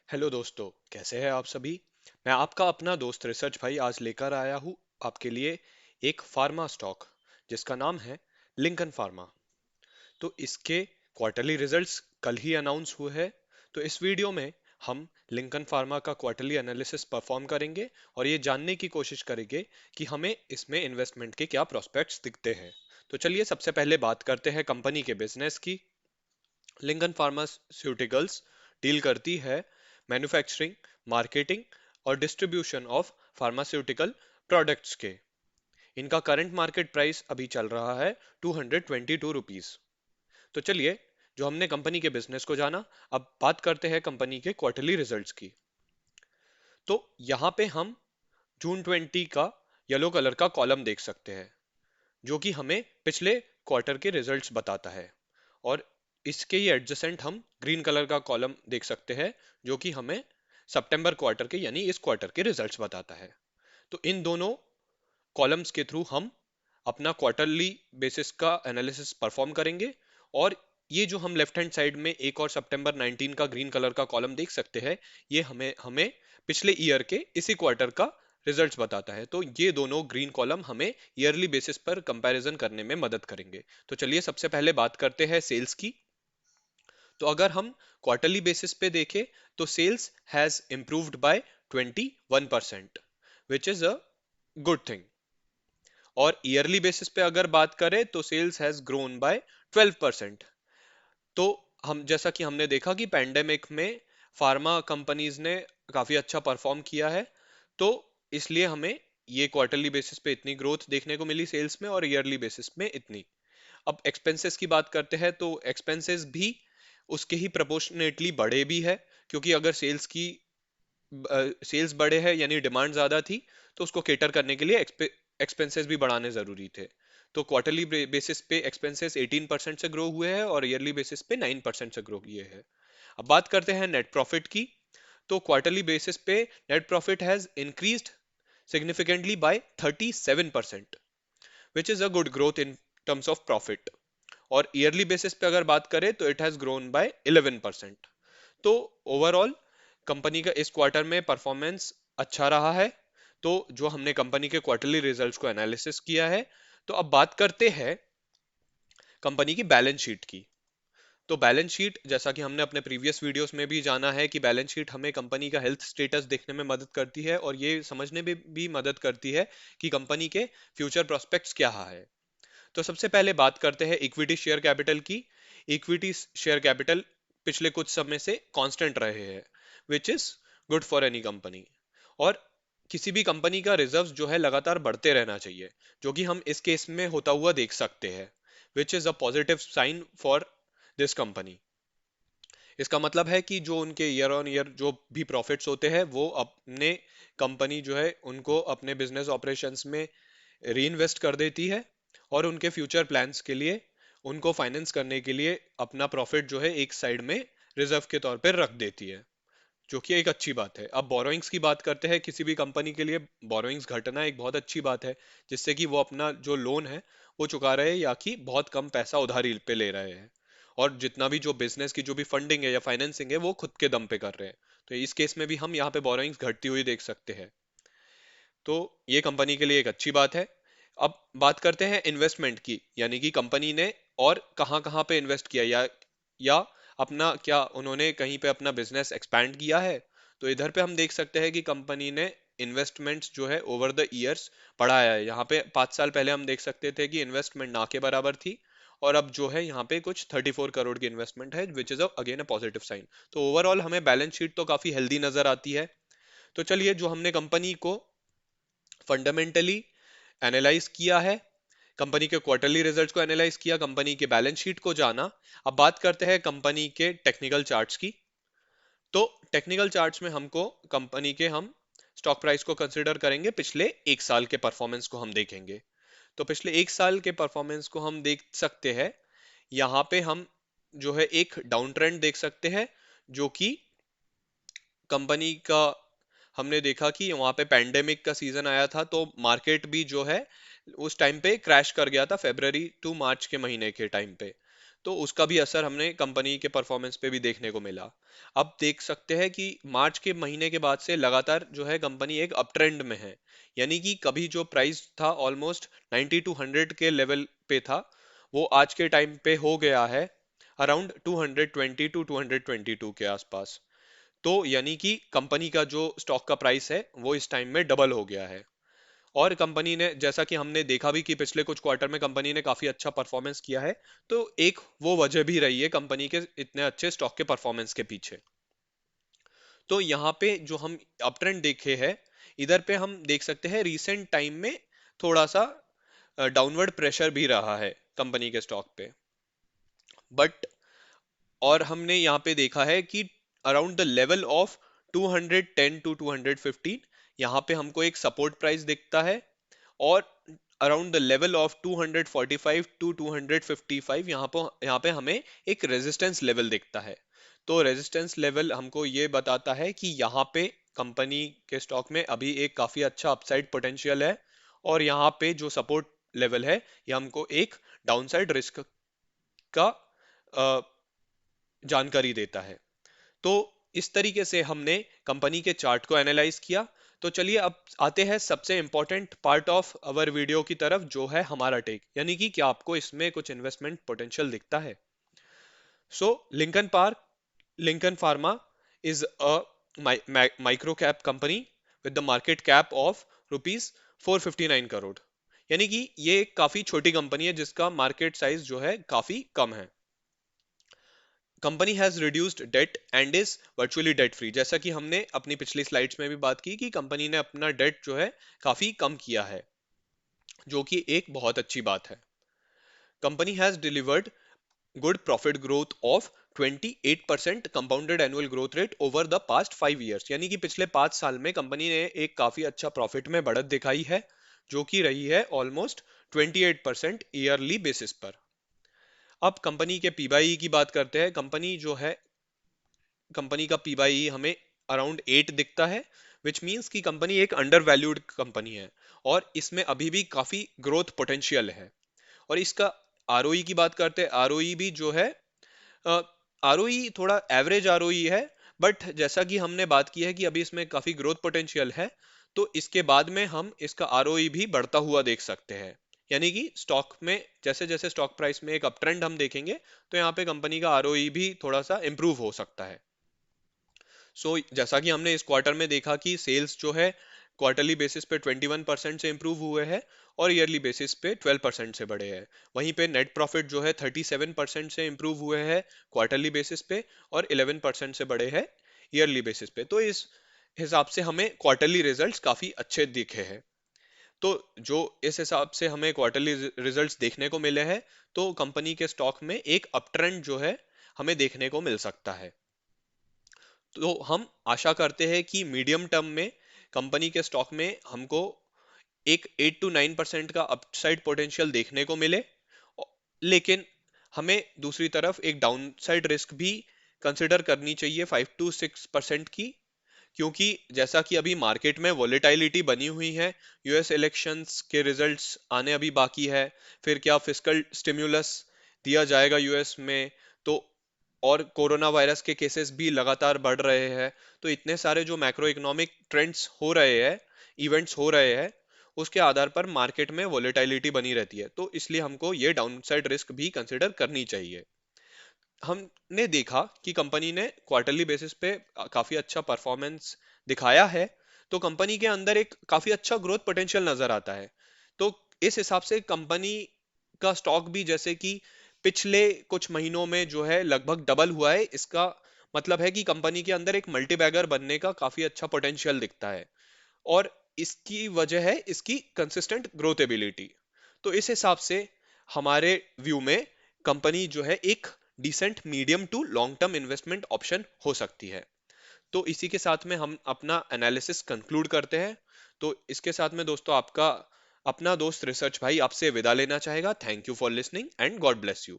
Hello दोस्तों, कैसे हैं आप सभी। मैं आपका अपना दोस्त रिसर्च भाई आज लेकर आया हूँ आपके लिए एक फार्मा स्टॉक जिसका नाम है लिंकन फार्मा। तो इसके क्वार्टरली रिजल्ट्स कल ही अनाउंस हुए हैं। तो इस वीडियो में हम लिंकन फार्मा का क्वार्टरली एनालिसिस परफॉर्म करेंगे और ये जानने की कोशिश करेंगे कि हमें इसमें इन्वेस्टमेंट के क्या प्रोस्पेक्ट्स दिखते हैं। तो चलिए सबसे पहले बात करते हैं कंपनी के बिजनेस की। लिंकन फार्मास्यूटिकल्स डील करती है मैन्युफैक्चरिंग, मार्केटिंग और डिस्ट्रीब्यूशन ऑफ फार्मास्यूटिकल प्रोडक्ट्स के। इनका करंट मार्केट प्राइस अभी चल रहा है ₹222। तो चलिए, जो हमने कंपनी के बिजनेस को जाना, अब बात करते हैं कंपनी के क्वार्टरली रिजल्ट्स की। तो यहाँ पे हम जून 20 का येलो कलर का कॉलम देख सकते हैं जो कि हमें पिछले क्वार्टर के रिजल्ट्स बताता है। और इसके ही एडजेसेंट हम ग्रीन कलर का कॉलम देख सकते हैं जो कि हमें सितंबर क्वार्टर के यानी इस क्वार्टर के रिजल्ट्स बताता है। तो इन दोनों कॉलम्स के थ्रू हम अपना क्वार्टरली बेसिस का एनालिसिस परफॉर्म करेंगे। और ये जो हम लेफ्ट हैंड साइड में एक और सितंबर 19 का ग्रीन कलर का कॉलम देख सकते हैं, ये हमें हमें पिछले ईयर के इसी क्वार्टर का रिजल्ट्स बताता है। तो ये दोनों ग्रीन कॉलम हमें ईयरली बेसिस पर कंपैरिजन करने में मदद करेंगे। तो चलिए सबसे पहले बात करते हैं सेल्स की। तो अगर हम क्वार्टरली बेसिस पे देखें तो sales has improved by 21%, which is a good thing. और ईयरली बेसिस पे अगर बात करें तो सेल्स हैज ग्रोन बाय 12%। तो हम जैसा कि हमने देखा कि पैंडेमिक में फार्मा कंपनीज ने काफी अच्छा परफॉर्म किया है, तो इसलिए हमें ये क्वार्टरली बेसिस पे इतनी ग्रोथ देखने को मिली सेल्स में और ईयरली बेसिस में इतनी। अब एक्सपेंसेस की बात करते हैं तो एक्सपेंसेस भी उसके ही प्रोपोर्शनेटली बढ़े भी है, क्योंकि अगर सेल्स बड़े हैं यानी डिमांड ज्यादा थी, तो उसको केटर करने के लिए एक्सपेंसेस भी बढ़ाने जरूरी थे। तो क्वार्टरली बेसिस पे एक्सपेंसेस 18% से ग्रो हुए हैं और ईयरली बेसिस पे 9% से ग्रो किए हैं। अब बात करते हैं नेट प्रॉफिट की। तो क्वार्टरली बेसिस पे net profit has increased significantly by 37%, which is a good growth in terms of profit। और ईयरली बेसिस पे अगर बात करें तो इट हैज ग्रोन बाय 11%। तो ओवरऑल कंपनी का इस क्वार्टर में परफॉर्मेंस अच्छा रहा है। तो जो हमने कंपनी के क्वार्टरली रिजल्ट्स को एनालिसिस किया है, तो अब बात करते हैं कंपनी की बैलेंस शीट की। तो बैलेंस शीट, जैसा कि हमने अपने प्रीवियस वीडियोस में भी जाना है कि बैलेंस शीट हमें कंपनी का हेल्थ स्टेटस देखने में मदद करती है और ये समझने में भी मदद करती है कि कंपनी के फ्यूचर प्रोस्पेक्ट्स क्या है। तो सबसे पहले बात करते हैं इक्विटी शेयर कैपिटल की। इक्विटी शेयर कैपिटल पिछले कुछ समय से कांस्टेंट रहे हैं, which is good for any company. और किसी भी कंपनी का रिजर्व्स जो है लगातार बढ़ते रहना चाहिए, जो कि हम इस केस में होता हुआ देख सकते हैं, which is a positive sign for this company. इसका मतलब है कि जो उनके ईयर ऑन ईयर जो भी प्रॉफिट्स होते हैं वो अपने कंपनी जो है उनको अपने बिजनेस ऑपरेशंस में री इन्वेस्ट कर देती है और उनके फ्यूचर प्लान्स के लिए उनको फाइनेंस करने के लिए अपना प्रॉफिट जो है एक साइड में रिजर्व के तौर पर रख देती है, जो कि एक अच्छी बात है। अब बोरोइंग्स की बात करते हैं। किसी भी कंपनी के लिए बोरोइंग्स घटना एक बहुत अच्छी बात है, जिससे कि वो अपना जो लोन है वो चुका रहे हैं या कि बहुत कम पैसा उधारी पे ले रहे हैं। और जितना भी जो बिजनेस की जो भी फंडिंग है या फाइनेंसिंग है वो खुद के दम पे कर रहे हैं। तो इस केस में भी हम यहाँ पे बोरोइंग्स घटती हुई देख सकते हैं। तो ये कंपनी के लिए एक अच्छी बात है। अब बात करते हैं इन्वेस्टमेंट की, यानी कि कंपनी ने और कहाँ कहाँ पे इन्वेस्ट किया या अपना क्या उन्होंने कहीं पे अपना बिजनेस एक्सपैंड किया है। तो इधर पे हम देख सकते हैं कि कंपनी ने इन्वेस्टमेंट्स जो है ओवर द ईयर्स बढ़ाया है। यहाँ पे 5 साल पहले हम देख सकते थे कि इन्वेस्टमेंट ना के बराबर थी, और अब जो है यहाँ पे कुछ 34 करोड़ की इन्वेस्टमेंट है, which is again a positive sign. तो ओवरऑल हमें बैलेंस शीट तो काफी हेल्दी नजर आती है। तो चलिए, जो हमने कंपनी को फंडामेंटली एनालाइज किया है, कंपनी के क्वार्टरली रिजल्ट्स को एनालाइज किया, कंपनी के बैलेंस शीट को जाना, अब बात करते हैं कंपनी के टेक्निकल चार्ट्स की। तो टेक्निकल चार्ट्स में हमको कंपनी के हम स्टॉक प्राइस को कंसिडर करेंगे, पिछले एक साल के परफॉर्मेंस को हम देखेंगे। तो पिछले एक साल के परफॉर्मेंस को हम देख सकते हैं। यहाँ पे हम जो है एक डाउन ट्रेंड देख सकते हैं, जो कि कंपनी का हमने देखा कि वहां पे पैंडेमिक का सीजन आया था, तो मार्केट भी जो है उस टाइम पे क्रैश कर गया था, फेब्रवरी टू मार्च के महीने के टाइम पे। तो उसका भी असर हमने कंपनी के परफॉर्मेंस पे भी देखने को मिला। अब देख सकते हैं कि मार्च के महीने के बाद से लगातार जो है कंपनी एक अप ट्रेंड में है, यानी कि कभी जो प्राइस था ऑलमोस्ट 90 टू 100 के लेवल पे था, वो आज के टाइम पे हो गया है अराउंड 220 टू 222 के आसपास। तो यानी कि कंपनी का जो स्टॉक का प्राइस है वो इस टाइम में डबल हो गया है। और कंपनी ने, जैसा कि हमने देखा भी कि पिछले कुछ क्वार्टर में कंपनी ने काफी अच्छा परफॉर्मेंस किया है, तो एक वो वजह भी रही है कंपनी के इतने अच्छे स्टॉक के परफॉर्मेंस के पीछे। तो यहाँ पे जो हम अप ट्रेंड देखे हैं, इधर पे हम देख सकते हैं रिसेंट टाइम में थोड़ा सा डाउनवर्ड प्रेशर भी रहा है कंपनी के स्टॉक पे। बट और हमने यहाँ पे देखा है कि around the level of 210 to 215 यहाँ पे हमको एक सपोर्ट प्राइस दिखता है, और around the level of 245 to 255 यहाँ पे हमें एक रेजिस्टेंस लेवल दिखता है। तो रेजिस्टेंस लेवल हमको ये बताता है कि यहाँ पे कंपनी के स्टॉक में अभी एक काफी अच्छा अपसाइड पोटेंशियल है, और यहाँ पे जो सपोर्ट लेवल है ये हमको एक डाउनसाइड रिस्क का अ, जानकारी देता है। तो इस तरीके से हमने कंपनी के चार्ट को एनालाइज किया। तो चलिए अब आते हैं सबसे important part of our video की तरफ, जो है हमारा टेक, यानी कि क्या आपको इसमें कुछ इन्वेस्टमेंट पोटेंशियल दिखता है। So Lincoln Pharma is a micro cap company with the market cap of rupees 459 crore, यानी कि ये एक काफी छोटी कंपनी है जिसका मार्केट साइज जो है काफी कम है। Company has reduced debt and is virtually debt free, जैसा कि हमने अपनी पिछली स्लाइड्स में भी बात की कि कंपनी ने अपना डेट जो है काफी कम किया है, जो कि एक बहुत अच्छी बात है। Company has delivered good profit growth of 28% compounded annual growth rate over the past 5 years, यानी कि पिछले 5 साल में कंपनी ने एक काफी अच्छा प्रॉफिट में बढ़त दिखाई है, जो कि रही है ऑलमोस्ट 28% ईयरली बेसिस पर। अब कंपनी के पीबाई की बात करते हैं। कंपनी का पीबाई हमें अराउंड 8 दिखता है, विच मीन्स कि कंपनी एक अंडर वैल्यूड कंपनी है, और इसमें अभी भी काफी ग्रोथ पोटेंशियल है। और इसका आरओई की बात करते हैं। आरओई भी जो है, आरओई थोड़ा एवरेज आरओई है, बट जैसा कि हमने बात की है कि अभी इसमें काफी ग्रोथ पोटेंशियल है, तो इसके बाद में हम इसका आरओई भी बढ़ता हुआ देख सकते हैं। यानी कि स्टॉक में जैसे जैसे स्टॉक प्राइस में एक अप ट्रेंड हम देखेंगे, तो यहाँ पे कंपनी का आरओई भी थोड़ा सा इंप्रूव हो सकता है। जैसा कि हमने इस क्वार्टर में देखा कि सेल्स जो है क्वार्टरली बेसिस पे 21% से इंप्रूव हुए हैं, और ईयरली बेसिस पे 12% से बढ़े हैं। वहीं पे नेट प्रॉफिट जो है 37% से इंप्रूव हुए हैं क्वार्टरली बेसिस पे, और 11% से बढ़े हैं ईयरली बेसिस पे। तो इस हिसाब से हमें क्वार्टरली रिजल्ट्स काफी अच्छे दिखे हैं। तो जो इस हिसाब से हमें क्वार्टरली रिजल्ट्स देखने को मिले हैं, तो कंपनी के स्टॉक में एक अप ट्रेंड जो है हमें देखने को मिल सकता है। तो हम आशा करते हैं कि मीडियम टर्म में कंपनी के स्टॉक में हमको एक 8 to 9% का अपसाइड पोटेंशियल देखने को मिले, लेकिन हमें दूसरी तरफ एक डाउनसाइड रिस्क भी कंसिडर करनी चाहिए 5 to 6% की, क्योंकि जैसा कि अभी मार्केट में वॉलेटिलिटी बनी हुई है, यूएस इलेक्शंस के रिजल्ट्स आने अभी बाकी है, फिर क्या फिस्कल स्टिम्युलस दिया जाएगा यूएस में, तो और कोरोना वायरस के केसेस भी लगातार बढ़ रहे हैं। तो इतने सारे जो मैक्रो इकोनॉमिक ट्रेंड्स हो रहे हैं, इवेंट्स हो रहे हैं, उसके आधार पर मार्केट में वॉलेटिलिटी बनी रहती है, तो इसलिए हमको ये डाउनसाइड रिस्क भी कंसिडर करनी चाहिए। हमने देखा कि कंपनी ने क्वार्टरली बेसिस पे काफी अच्छा परफॉर्मेंस दिखाया है, तो कंपनी के अंदर एक काफी अच्छा ग्रोथ पोटेंशियल नजर आता है। तो इस हिसाब से कंपनी का स्टॉक भी जैसे कि पिछले कुछ महीनों में जो है लगभग डबल हुआ है, इसका मतलब है कि कंपनी के अंदर एक मल्टीबैगर बनने का काफी अच्छा पोटेंशियल दिखता है, और इसकी वजह है इसकी कंसिस्टेंट ग्रोथ एबिलिटी। तो इस हिसाब से हमारे व्यू में कंपनी जो है एक decent medium to long term investment option हो सकती है। तो इसी के साथ में हम अपना एनालिसिस कंक्लूड करते हैं। तो इसके साथ में दोस्तों आपका अपना दोस्त रिसर्च भाई आपसे विदा लेना चाहेगा। Thank you for listening and God bless you.